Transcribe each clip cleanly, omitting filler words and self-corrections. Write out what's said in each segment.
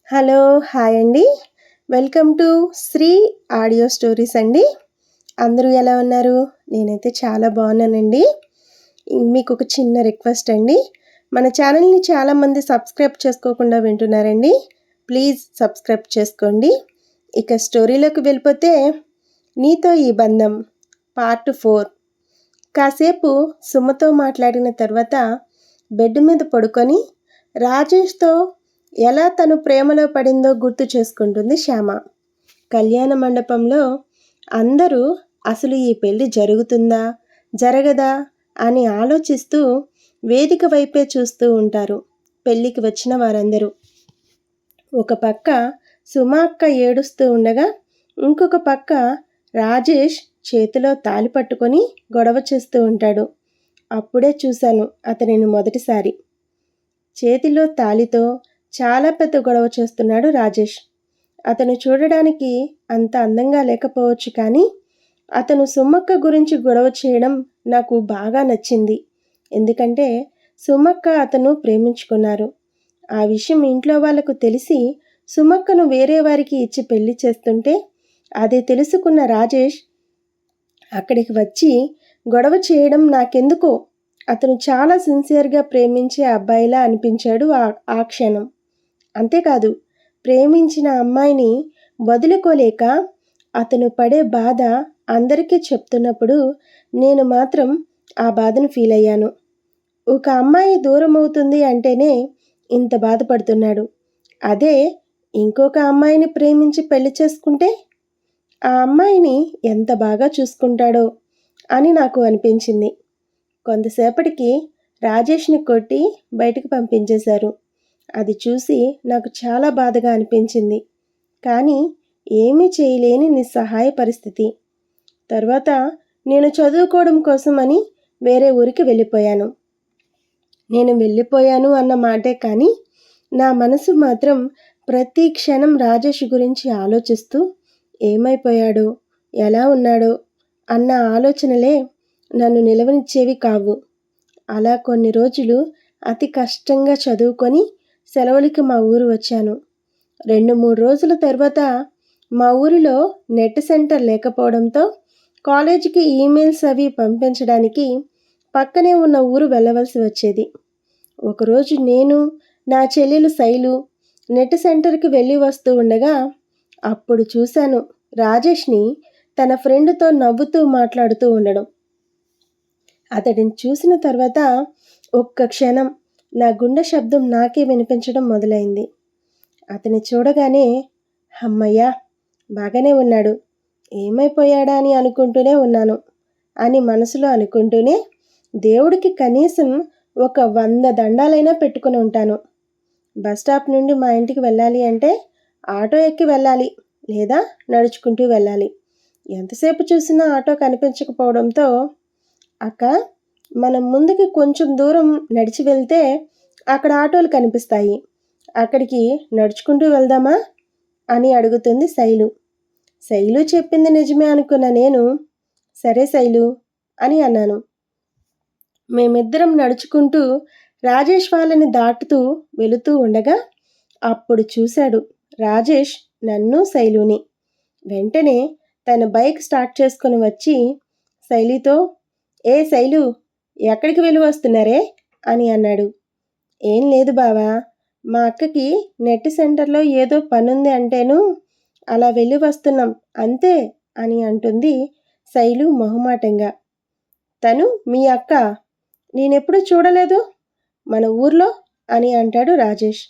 Hello! Hi అండి. Welcome to Sri audio stories అండి. అందరూ ఎలా ఉన్నారు? నేనైతే చాలా బాగున్నానండి. మీకొక చిన్న రిక్వెస్ట్ అండి. మన ఛానల్‌ని చాలామంది సబ్స్క్రైబ్ చేసుకోకుండా వింటున్నారండి. ప్లీజ్ సబ్స్క్రైబ్ చేసుకోండి. ఇక స్టోరీలోకి వెళ్ళిపోతే 'నీతో ఈ బంధం' పార్ట్ 4. కాసేపు సుమతో మాట్లాడిన తర్వాత బెడ్ మీద పడుకొని రాజేష్‌తో ఎలా తను ప్రేమలో పడిందో గుర్తు చేసుకుంటుంది శ్యామ. కళ్యాణ మండపంలో అందరూ అసలు ఈ పెళ్లి జరుగుతుందా జరగదా అని ఆలోచిస్తూ వేదిక వైపే చూస్తూ ఉంటారు పెళ్లికి వచ్చిన వారందరూ. ఒక పక్క సుమ అక్క ఏడుస్తూ ఉండగా ఇంకొక పక్క రాజేష్ చేతిలో తాళి పట్టుకొని గొడవ చేస్తూ ఉంటాడు. అప్పుడే చూశాను అతనిని మొదటిసారి. చేతిలో తాళితో చాలా పెద్ద గొడవ చేస్తున్నాడు రాజేష్. అతను చూడడానికి అంత అందంగా లేకపోవచ్చు, కానీ అతను సుమక్క గురించి గొడవ చేయడం నాకు బాగా నచ్చింది. ఎందుకంటే సుమక్క అతను ప్రేమించుకున్నారు. ఆ విషయం ఇంట్లో వాళ్ళకు తెలిసి సుమక్కను వేరే వారికి ఇచ్చి పెళ్లి చేస్తుంటే అది తెలుసుకున్న రాజేష్ అక్కడికి వచ్చి గొడవ చేయడం నాకెందుకో అతను చాలా సిన్సియర్గా ప్రేమించే అబ్బాయిలా అనిపించాడు ఆ క్షణం. అంతేకాదు, ప్రేమించిన అమ్మాయిని వదులుకోలేక అతను పడే బాధ అందరికీ చెప్తున్నప్పుడు నేను మాత్రం ఆ బాధను ఫీల్ అయ్యాను. ఒక అమ్మాయి దూరం అవుతుంది అంటేనే ఇంత బాధపడుతున్నాడు. అదే ఇంకొక అమ్మాయిని ప్రేమించి పెళ్లి చేసుకుంటే ఆ అమ్మాయిని ఎంత బాగా చూసుకుంటాడో అని నాకు అనిపించింది. కొంతసేపటికి రాజేష్ని కొట్టి బయటికి పంపించేశారు. అది చూసి నాకు చాలా బాధగా అనిపించింది. కానీ ఏమీ చేయలేని నిస్సహాయ పరిస్థితి. తర్వాత నేను చదువుకోవడం కోసమని వేరే ఊరికి వెళ్ళిపోయాను. నేను వెళ్ళిపోయాను అన్న మాటే కానీ నా మనసు మాత్రం ప్రతి క్షణం రాజేష్ గురించి ఆలోచిస్తూ ఏమైపోయాడో, ఎలా ఉన్నాడో అన్న ఆలోచనలే నన్ను నిలవనిచ్చేవి కావు. అలా కొన్ని రోజులు అతి కష్టంగా చదువుకొని సెలవులకి మా ఊరు వచ్చాను. 2-3 రోజుల తర్వాత మా ఊరిలో నెట్ సెంటర్ లేకపోవడంతో కాలేజీకి ఈమెయిల్స్ అవి పంపించడానికి పక్కనే ఉన్న ఊరు వెళ్ళవలసి వచ్చేది. ఒకరోజు నేను, నా చెల్లెలు శైలు నెట్ సెంటర్కి వెళ్ళి వస్తూ ఉండగా అప్పుడు చూశాను రాజేష్ని తన ఫ్రెండ్తో నవ్వుతూ మాట్లాడుతూ ఉండడం. అతడిని చూసిన తర్వాత ఒక్క క్షణం నా గుండె శబ్దం నాకే వినిపించడం మొదలైంది. అతన్ని చూడగానే హమ్మయ్యా, బాగానే ఉన్నాడు, ఏమైపోయాడా అని అనుకుంటూనే ఉన్నాను అని మనసులో అనుకుంటూనే దేవుడికి కనీసం ఒక 100 దండాలైనా పెట్టుకుని ఉంటాను. బస్టాప్ నుండి మా ఇంటికి వెళ్ళాలి అంటే ఆటో ఎక్కి వెళ్ళాలి, లేదా నడుచుకుంటూ వెళ్ళాలి. ఎంతసేపు చూసినా ఆటో కనిపించకపోవడంతో అక్క, మనం ముందుకి కొంచెం దూరం నడిచి వెళ్తే అక్కడ ఆటోలు కనిపిస్తాయి, అక్కడికి నడుచుకుంటూ వెళ్దామా అని అడుగుతుంది శైలు. శైలు చెప్పింది నిజమే అనుకున్న నేను సరే శైలు అని అన్నాను. మేమిద్దరం నడుచుకుంటూ రాజేష్ వాళ్ళని దాటుతూ వెళుతూ ఉండగా అప్పుడు చూశాడు రాజేష్ నన్ను శైలుని. వెంటనే తన బైక్ స్టార్ట్ చేసుకొని వచ్చి శైలితో, ఏ శైలు, ఎక్కడికి వెళ్ళి వస్తున్నారే అని అన్నాడు. ఏం లేదు బావా, మా అక్కకి నెట్ సెంటర్లో ఏదో పనుంది అంటేను అలా వెళ్ళి వస్తున్నాం అంతే అని అంటుంది శైలు మొహమాటంగా. తను మీ అక్క? నేనెప్పుడు చూడలేదు మన ఊర్లో అని అంటాడు రాజేష్.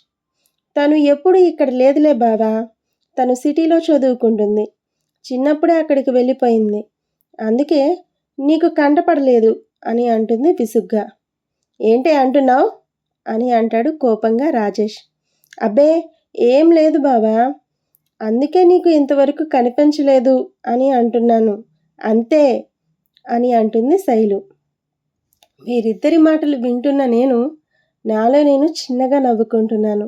తను ఎప్పుడు ఇక్కడ లేదులే బావా, తను సిటీలో చదువుకుంటుంది, చిన్నప్పుడే అక్కడికి వెళ్ళిపోయింది, అందుకే నీకు కంటపడలేదు అని అంటుంది విసుగ్గా. ఏంటి అంటున్నావు అని అంటాడు కోపంగా రాజేష్. అబ్బే ఏం లేదు బావా, అందుకే నీకు ఇంతవరకు కనిపించలేదు అని అంటున్నాను అంతే అని అంటుంది శైలు. వీరిద్దరి మాటలు వింటున్న నేను నాలో నేను చిన్నగా నవ్వుకుంటున్నాను.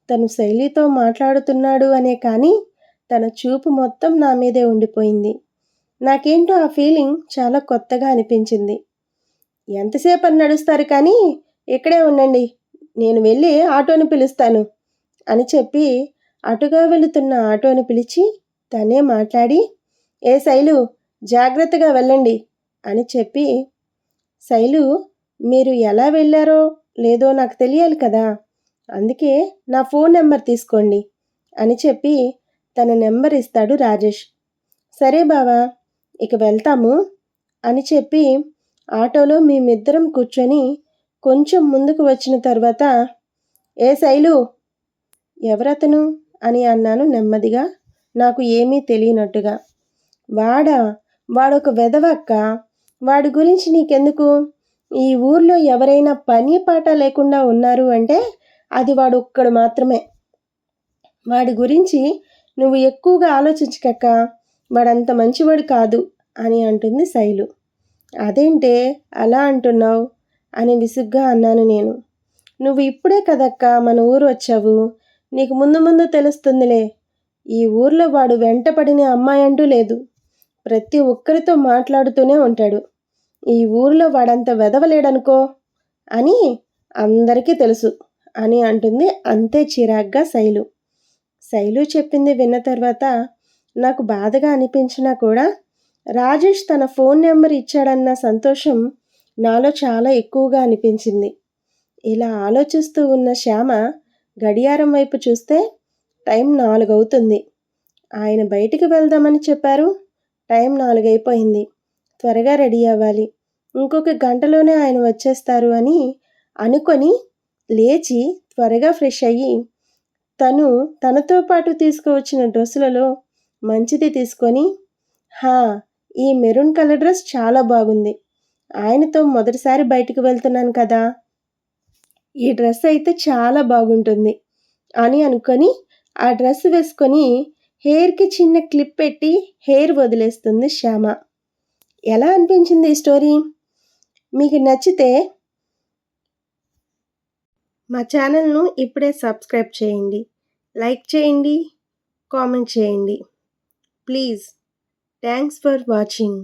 తను శైలితో మాట్లాడుతున్నాడు అనే కానీ తన చూపు మొత్తం నా మీదే ఉండిపోయింది. నాకేంటో ఆ ఫీలింగ్ చాలా కొత్తగా అనిపించింది. ఎంతసేపు అని నడుస్తారు, కానీ ఇక్కడే ఉండండి, నేను వెళ్ళి ఆటోని పిలుస్తాను అని చెప్పి అటుగా వెళుతున్న ఆటోని పిలిచి తనే మాట్లాడి, ఏ శైలు, జాగ్రత్తగా వెళ్ళండి అని చెప్పి, శైలు, మీరు ఎలా వెళ్ళారో లేదో నాకు తెలియాలి కదా, అందుకే నా ఫోన్ నెంబర్ తీసుకోండి అని చెప్పి తన నెంబర్ ఇస్తాడు రాజేష్. సరే బావా, ఇక వెళ్తాము అని చెప్పి ఆటోలో మేమిద్దరం కూర్చొని కొంచెం ముందుకు వచ్చిన తర్వాత, ఏ శైలు, ఎవరతను అని అన్నాను నెమ్మదిగా, నాకు ఏమీ తెలియనట్టుగా. వాడా, వాడొక వెధవక్క, వాడి గురించి నీకెందుకు? ఈ ఊర్లో ఎవరైనా పని పాట లేకుండా ఉన్నారు అంటే అది వాడొక్కడు మాత్రమే. వాడి గురించి నువ్వు ఎక్కువగా ఆలోచించకక్క, వాడంత మంచివాడు కాదు అని అంటుంది శైలు. అదేంటే అలా అంటున్నావు అని విసుగ్గా అన్నాను నేను. నువ్వు ఇప్పుడే కదక్క మన ఊరు వచ్చావు, నీకు ముందు ముందు తెలుస్తుందిలే. ఈ ఊర్లో వాడు వెంటపడిన అమ్మాయి అంటూ లేదు, ప్రతి ఒక్కరితో మాట్లాడుతూనే ఉంటాడు. ఈ ఊరిలో వాడంత వెదవలేడనుకో అని అందరికీ తెలుసు అని అంటుంది అంతే చిరాగ్గా శైలు. శైలు చెప్పింది విన్న తర్వాత నాకు బాధగా అనిపించినా కూడా రాజేష్ తన ఫోన్ నెంబర్ ఇచ్చాడన్న సంతోషం నాలో చాలా ఎక్కువగా అనిపించింది. ఇలా ఆలోచిస్తూ ఉన్న శ్యామ గడియారం వైపు చూస్తే టైం 4 అవుతుంది. ఆయన బయటికి వెళ్దామని చెప్పారు, టైం 4 అయిపోయింది. త్వరగా రెడీ అవ్వాలి, ఇంకొక గంటలోనే ఆయన వచ్చేస్తారు అని అనుకొని లేచి త్వరగా ఫ్రెష్ అయ్యి తనతో పాటు తీసుకువచ్చిన డ్రెస్సులలో మంచిది తీసుకొని, హా, ఈ మెరూన్ కలర్ డ్రెస్ చాలా బాగుంది, ఆయనతో మొదటిసారి బయటికి వెళ్తున్నాను కదా, ఈ డ్రెస్ అయితే చాలా బాగుంటుంది అని అనుకొని ఆ డ్రెస్ వేసుకొని హెయిర్కి చిన్న క్లిప్ పెట్టి హెయిర్ వదిలేస్తుంది శ్యామ. ఎలా అనిపించింది ఈ స్టోరీ? మీకు నచ్చితే మా ఛానల్ను ఇప్పుడే సబ్స్క్రైబ్ చేయండి, లైక్ చేయండి, కామెంట్ చేయండి. ప్లీజ్. Thanks for watching.